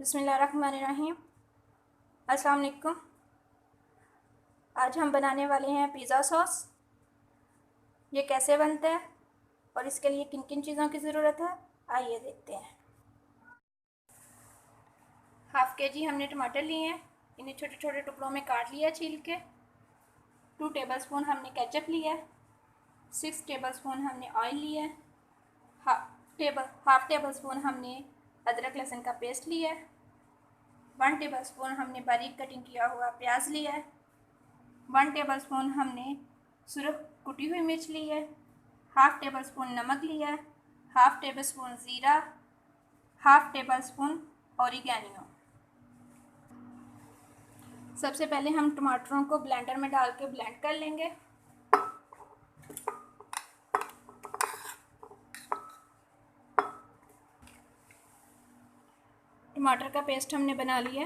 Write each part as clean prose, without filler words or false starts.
बिस्मिल्लाहिर्रहमानिर्रहीम। अस्सलाम वालेकुम। आज हम बनाने वाले हैं पिज़्ज़ा सॉस। ये कैसे बनता है और इसके लिए किन किन चीज़ों की ज़रूरत है, आइए देखते हैं। हाफ़ केजी हमने टमाटर लिए हैं, इन्हें छोटे छोटे टुकड़ों में काट लिया छील के। 2 टेबलस्पून हमने केचप लिया है। 6 टेबलस्पून हमने ऑयल लिया है। हाफ़ टेबल स्पून हमने अदरक लहसुन का पेस्ट लिया है। 1 टेबलस्पून हमने बारीक कटिंग किया हुआ प्याज लिया है। 1 टेबलस्पून हमने सुरख कुटी हुई मिर्च ली है। हाफ़ टेबल स्पून नमक लिया है। हाफ़ टेबल स्पून ज़ीरा। Half table spoon oregano. सबसे पहले हम टमाटरों को ब्लेंडर में डाल के ब्लेंड कर लेंगे। टमाटर का पेस्ट हमने बना लिया।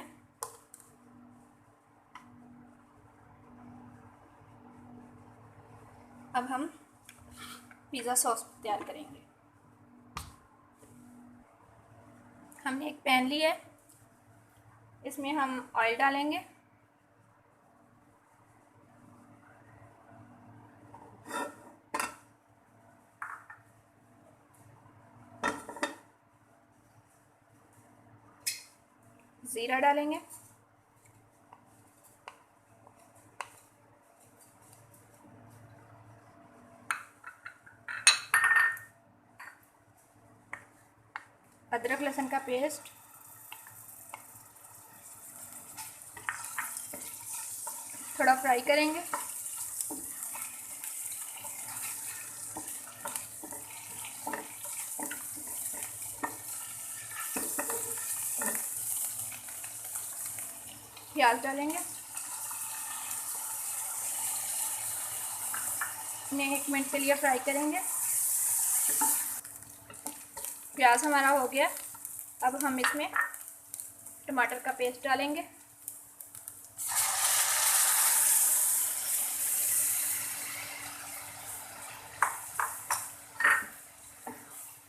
अब हम पिज़्ज़ा सॉस तैयार करेंगे। हमने एक पैन लिया है, इसमें हम ऑयल डालेंगे। ज़ीरा डालेंगे। अदरक लहसुन का पेस्ट। थोड़ा फ्राई करेंगे। प्याज डालेंगे। इन्हें 1 मिनट के लिए फ्राई करेंगे। प्याज हमारा हो गया। अब हम इसमें टमाटर का पेस्ट डालेंगे।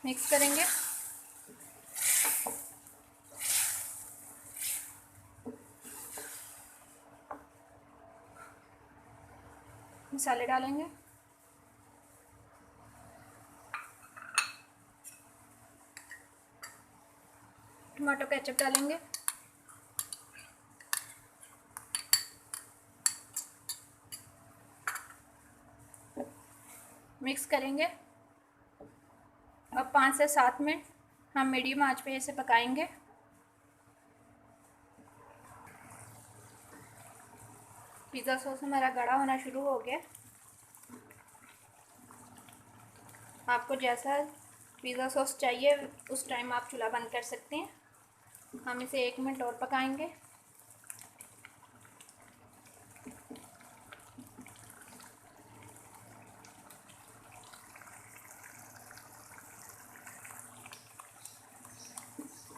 मिक्स करेंगे। मसाले डालेंगे। टमाटो केचप डालेंगे। मिक्स करेंगे। अब 5 से 7 मिनट हम मीडियम आंच पे इसे पकाएंगे। पिज़्ज़ा सॉस हमारा गाढ़ा होना शुरू हो गया। आपको जैसा पिज़्ज़ा सॉस चाहिए उस टाइम आप चूल्हा बंद कर सकते हैं। हम इसे 1 मिनट और पकाएंगे।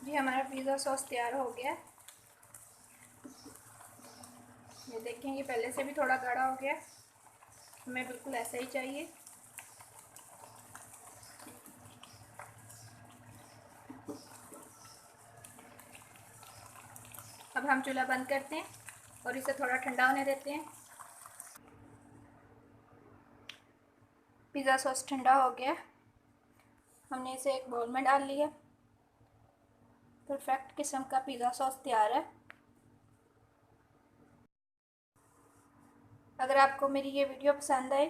जी हमारा पिज़्ज़ा सॉस तैयार हो गया। ये देखें, ये पहले से भी थोड़ा गाढ़ा हो गया। हमें बिल्कुल ऐसा ही चाहिए। अब हम चूल्हा बंद करते हैं और इसे थोड़ा ठंडा होने देते हैं। पिज़्ज़ा सॉस ठंडा हो गया। हमने इसे एक बाउल में डाल लिया। परफेक्ट किस्म का पिज़्ज़ा सॉस तैयार है। अगर आपको मेरी ये वीडियो पसंद आए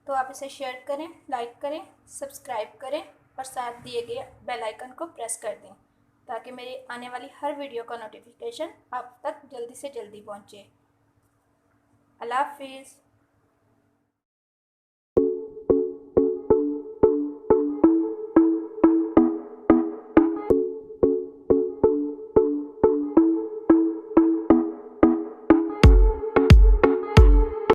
तो आप इसे शेयर करें, लाइक करें, सब्सक्राइब करें और साथ दिए गए बेल आइकन को प्रेस कर दें ताकि मेरी आने वाली हर वीडियो का नोटिफिकेशन आप तक जल्दी से जल्दी पहुंचे। अल्लाह हाफिज़।